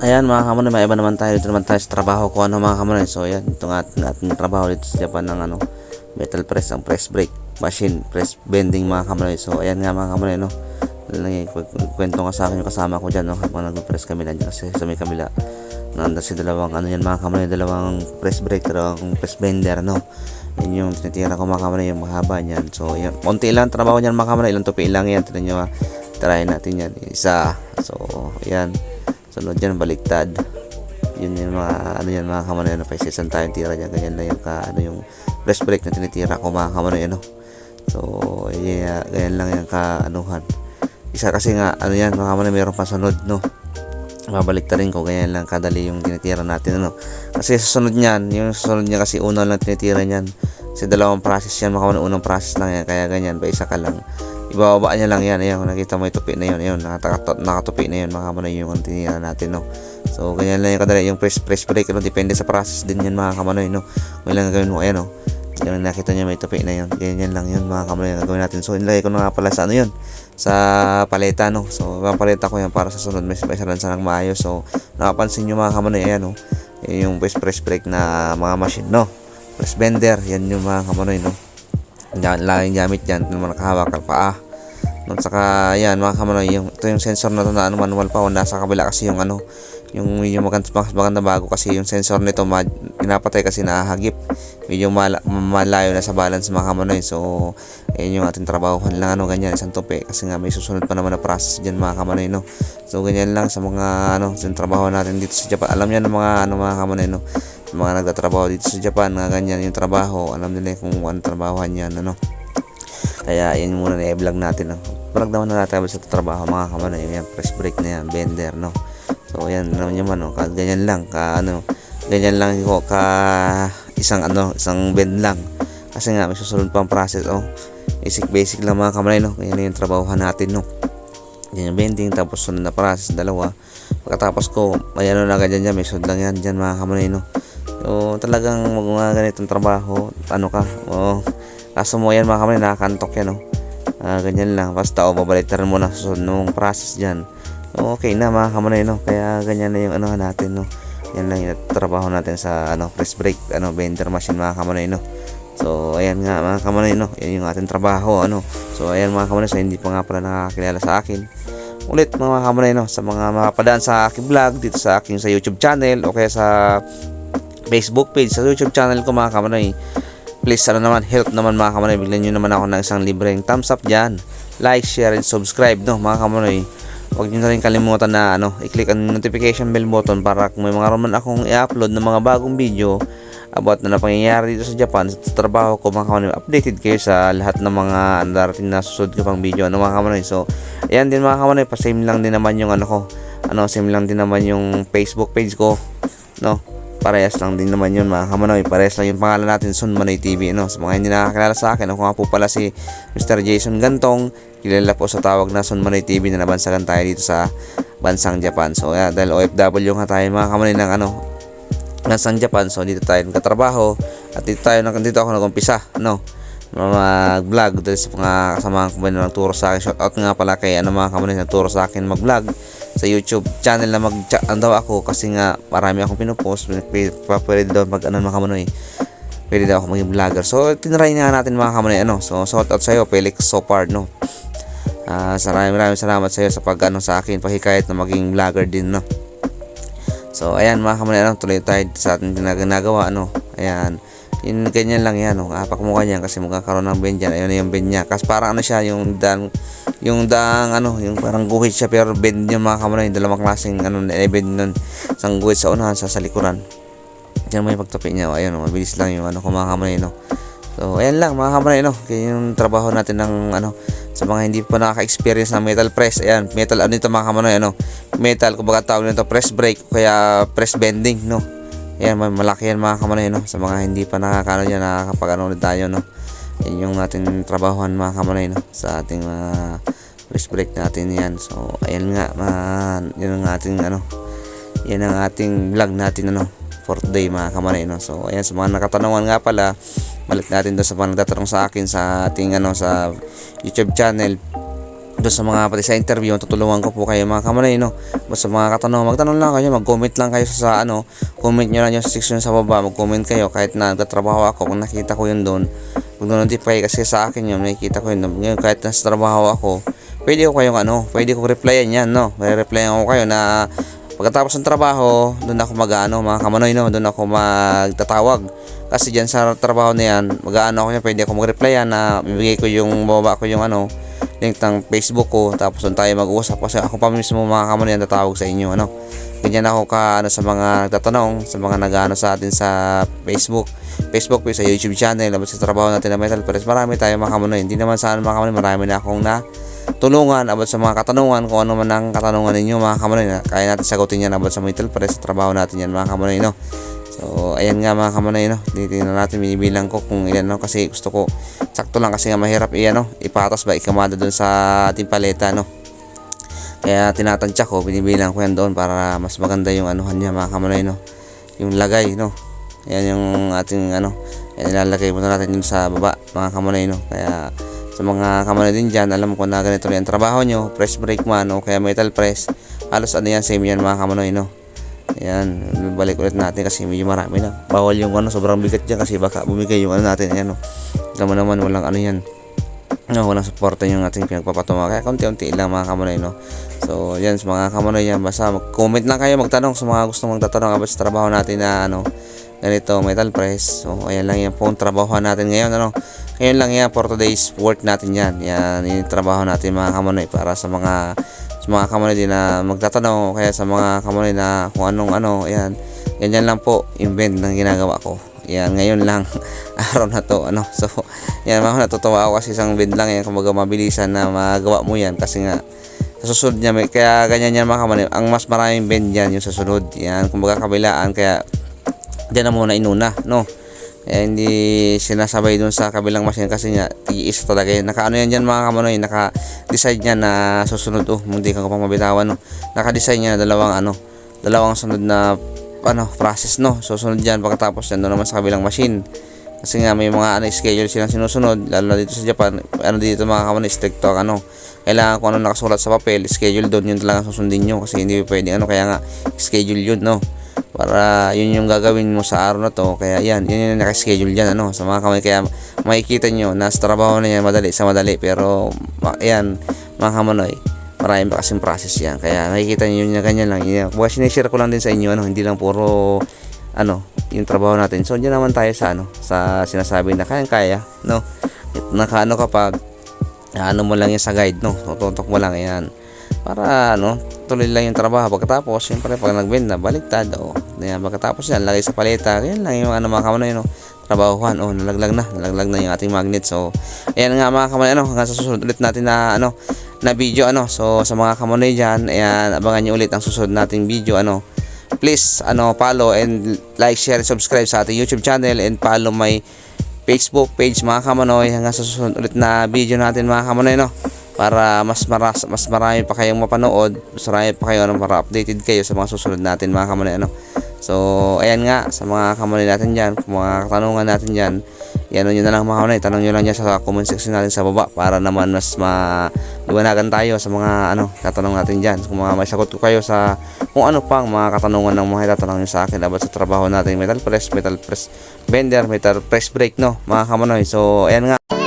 Ayan mga kamonoy, may iba naman tayo. Dito naman tayo sa trabaho ko mga kamonoy. So ayan, itong ating trabaho dito sa Japan ng metal press, ang press brake machine, press bending mga kamonoy. So ayan nga mga kamonoy, kwento nga sa akin yung kasama ko dyan, habang nag-press kami nandiyan kasi sa may kabila. Nanda si dalawang yan mga kamonoy, dalawang press brake, dalawang press bender, Yan yung tinitira ko mga kamonoy, yung mahaba niyan. So ayan, konti lang trabaho niyan mga kamonoy, ilang tupi lang yan. Tignan nyo, try natin yan, isa. So ayan, sunod dyan baliktad. Yun yung mga yan mga kamonoy, paisisan tayong tira dyan. Ganyan lang yung yung press brake na tinitira ko mga kamonoy, So yeah, ganyan lang yung isa kasi nga yan mga kamonoy, mayroon pa sunod, babaliktad rin ko, ganyan lang kadali yung tinitira natin, kasi susunod niyan, yung susunod niya kasi una lang tinitira niyan, kasi dalawang process yan mga kamonoy, unang process lang yan, kaya ganyan, isa ka lang, ibababa niya lang yan. Ayan, kung nakita mo yung tupi na yun, nakatupi na yun mga kamonoy, yung tinira natin, So ganyan lang yung kadali, yung press brake, depende sa process din yan mga kamonoy, kung ilang gagawin mo, ayan, yung nakita niya may tupi na yun, ganyan lang yun mga kamonoy, yung gagawin natin. So inilagay ko na nga pala sa yun, sa paleta, so papaleta ko yan para sa sunod may salansa ng maayos. So nakapansin nyo mga kamonoy, ayan, yung press brake na mga machine, press bender, yan yung mga kamonoy, laging gamit yan, nakahawak ka paa. Saka yan mga kamonoy, ito yung sensor na to na manual pa, nasa kabila kasi yung yung maganda bago kasi yung sensor nito pinapatay kasi nahagip, medyo malayo na sa balance mga kamonoy. So ayun yung ating trabahohan lang, ganyan, isang tupi, kasi nga may susunod pa naman na process dyan mga kamonoy, So ganyan lang sa mga sa trabaho natin dito sa Japan. Alam niyo ng mga mga kamonoy, mga nagtatrabaho dito sa Japan, ganyan yung trabaho, alam nila kung ano trabahohan yan, Kaya yan muna na i-vlog natin, Vlog naman na natin sa trabaho mga kamonoy, yan press brake na yan, bender, So ayan naman yung ganyan lang ganyan lang ko isang bend lang, kasi nga may susunod pang process, basic lang mga kamonoy, ganyan yung trabahohan natin, yan yung bending, tapos sunod na process dalawa. Pagkatapos ko may na ganyan dyan, may sunod lang yan dyan mga kamonoy, So talagang mga ganitong trabaho, kaso mo yan mga kamonoy, nakakantok yan, ganyan lang, basta babalitaran mo na susunod ng process dyan, okay na mga kamonoy, kaya ganyan na yung natin, yan lang yung trabaho natin sa press brake, bender machine mga kamonoy, So ayan nga mga kamonoy, yan yung ating trabaho, So ayan mga kamonoy, so hindi pa nga pala nakakilala sa akin, ulit mga kamonoy, sa mga makapadaan sa aking vlog dito sa YouTube channel, o kaya sa Facebook page. Sa YouTube channel ko mga kamonoy, please help naman mga kamonoy, bigyan nyo naman ako ng isang libreng thumbs up dyan, like, share, and subscribe, mga kamonoy. Huwag nyo na rin kalimutan na i-click ang notification bell button para kung may mga naman akong i-upload ng mga bagong video about na pangyayari dito sa Japan, sa trabaho ko mga kamonoy, updated kayo sa lahat ng mga darating na susunod ko pang video, mga kamonoy. So ayan din mga kamonoy, same lang din naman yung same lang din naman yung Facebook page ko, parehas lang din naman yun mga kamonoy, parehas lang yung pangalan natin, Son Manoy TV, Sa mga hindi nakakilala sa akin, ako nga po pala si Mr. Jason Gantong, kilala po sa tawag na Son Manoy TV, na nabansagan tayo dito sa bansang Japan. So dahil OFW nga tayo mga kamonoy ng bansang Japan, so dito tayo nagkatrabaho, at dito ako nag-umpisa, mag-vlog dahil sa mga kasama ko na nagturo sa akin. Shoutout nga pala kay mga kamonoy nagturo sa akin mag-vlog sa YouTube channel na daw ako, kasi nga marami akong pinupost, pwede daw mga kamonoy, pwede daw ako maging vlogger. So tinry nga natin mga kamonoy, so shoutout sa iyo Felix Sopard, maraming salamat sa iyo sa sa akin pahikayat na maging vlogger din, So ayan mga kamonoy, tuloy tayo sa ating ginagawa, ayan, yun ganyan lang yan, apak mo ganyan kasi magkakaroon ng bend yan. Ayun na yung bend niya, kasi parang siya yung daang yung parang guhit siya, pero bend yung mga kamonoy, dalawang klaseng bend nun, isang guhit sa unahan, sa likuran, dyan mo yung pagtupi niya. Ayun, mabilis lang yung ko mga kamonoy, So ayan lang mga kamonoy, kaya yung trabaho natin ng sa mga hindi pa nakaka-experience ng metal press. Ayan, metal ito mga kamonoy, metal, kumbaga tawag nito press brake, kaya press bending, Ayan, malaki yan mga kamonoy, sa mga hindi pa nakakapag tayo, Yan yung ating trabahohan mga kamonoy, sa ating press brake natin yan. So ayan nga, yan ang ating yan ang ating vlog natin for today mga kamonoy, So ayan, sa mga nakatanungan nga pala, balik natin doon sa mga nagtatanong sa akin sa ating sa YouTube channel, doon sa mga pati sa interview, tutulungan ko po kayo mga kamanoy, no. Basta mga katanungan, magtanong lang kayo, mag-comment lang kayo sa ano, comment nyo lang yung section sa baba, mag-comment kayo kahit na nagtatrabaho ako, kung nakita ko yun doon, mag-notify kasi sa akin yun, nakikita ko yun. Ngayon kahit nasa trabaho ako, pwede ko kayong ano, pwede ko replyan yan, no. May replyan ko kayo na pagkatapos ng trabaho, doon ako mag-ano mga kamanoy, no, doon ako magtatawag. Kasi dyan sa trabaho na yan, mag-ano ako yan, pwede ako mag-replyan na bibigay ko yung, bababa ko yung ano, link ng Facebook ko, tapos doon tayo mag-uusap kasi ako pa mismo mga kamanoy ang tatawag sa inyo, ano. Ganyan ako ka ano, sa mga nagtatanong, sa mga nag-ano sa atin sa Facebook po, sa YouTube channel, labas sa trabaho natin na Metal Press. Marami tayo mga kamanoy, hindi naman sana mga kamanoy, marami na akong na tulungan about sa mga katanungan, kung ano man ang katanungan ninyo mga kamanoy, na kaya natin sagutin yan about sa Metal Press, sa trabaho natin yan mga kamanoy, no. So ayan nga mga kamanoy, no, titingnan natin, binibilang ko kung ilan, no, kasi gusto ko sakto lang kasi nga mahirap no, ipatas ba ikamada doon sa ating paleta, no. Kaya tinatansya ko, binibilang ko yan doon para mas maganda yung anuhan niya mga kamanoy, no, yung lagay, no. Yan yung ating ano, yan ilalagay muna natin yun sa baba mga kamanoy, no. Kaya sa mga kamanoy din dyan, alam ko na ganito rin ang trabaho nyo, press brake man o kaya metal press, halos ano yan, same yan mga kamanoy, no. Ayan, balik ulit natin kasi medyo marami na. Bawal yung ano, sobrang bigat dyan kasi baka bumigay yung ano natin. Ayan, no. Alam mo naman, walang ano yan, no, walang suporta yung ating pinagpapatuma. Kaya konti-unti lang mga kamanoy, no. So yan, sa mga kamanoy yan, basta mag-comment lang kayo, magtanong sa mga gustong magtatanong about sa trabaho natin na ano, ganito, metal press. So ayan lang yan po ang trabaho natin ngayon, ano. Ngayon lang yan for today's work natin yan. Yan yung trabaho natin mga kamanoy, para sa mga kamanoy din na magtatanong, kaya sa mga kamanoy na kung anong ano, ayan, ganyan lang po yung bend ng ginagawa ko. Yan, ngayon lang araw na to, ano. So yan, mga natutuwa ako kasi isang bend lang yan, kumbaga mabilisan na magawa mo yan kasi nga sa susunod niya kaya ganyan yan mga kamanoy, ang mas maraming bend yan yung susunod. Yan, kumbaga kabilaan, kaya diyan na muna inuna, no. Kaya hindi sinasabay dun sa kabilang machine kasi nga tiis talaga yan. Naka-ano yan dyan mga kamanoy, naka-design niya na susunod, hindi ka pang mabitawan, no. Naka-design niya na dalawang sunod na ano, process, no. Susunod dyan, pagkatapos yan doon naman sa kabilang machine. Kasi nga may mga ano, schedule silang sinusunod, lalo na dito sa Japan, ano dito mga kamanoy, strict to, ano. Kailangan kung ano nakasulat sa papel, schedule doon, yun talaga susundin nyo kasi hindi pwede ano, kaya nga schedule yun, no. Para yun yung gagawin mo sa araw na to. Kaya yan, yun yung nakaschedule dyan, ano, sa mga kamay. Kaya makikita nyo na sa trabaho na yan madali, pero yan mga kamanoy, marami pa kasing process yan. Kaya nakikita nyo yun na ganyan lang yan. Kaya sinishare ko lang din sa inyo, ano, hindi lang puro ano yung trabaho natin. So dyan naman tayo sa ano, sa sinasabi na kaya, no. Nakaano kapag ano mo lang yan sa guide, no, tututok mo lang yan para ano, tuloy lang yung trabaho. Pagkatapos syempre pag nagbenta, baliktad, yan, pagkatapos yan lagay sa paleta. Yan lang yung ano mga kamanoy, no, trabahuhan. Nalaglag na yung ating magnet. So ayan nga mga kamanoy, ano, hanggang sa susunod ulit natin na ano, na video, ano. So sa mga kamanoy dyan, ayan, abangan nyo ulit ang susunod nating video, ano. Please ano, follow and like, share, subscribe sa ating YouTube channel and follow my Facebook page mga kamanoy, hanggang sa susunod ulit na video natin mga kamanoy, no, para mas marami pa kayong mapanood, mas marami pa kayo, ano, para updated kayo sa mga susunod natin mga kamanoy, ano. So ayan nga, sa mga kamanoy natin dyan, mga katanungan natin dyan, yan nyo na lang mga kamanoy, tanong nyo lang dyan sa comment section natin sa baba para naman mas maliwanagan tayo sa mga ano, katanong natin dyan. Kung mga may sagot ko kayo sa kung ano pang mga katanungan ng mga itatanong nyo sa akin about sa trabaho natin metal press bender, metal press brake, no mga kamanoy. So ayan nga.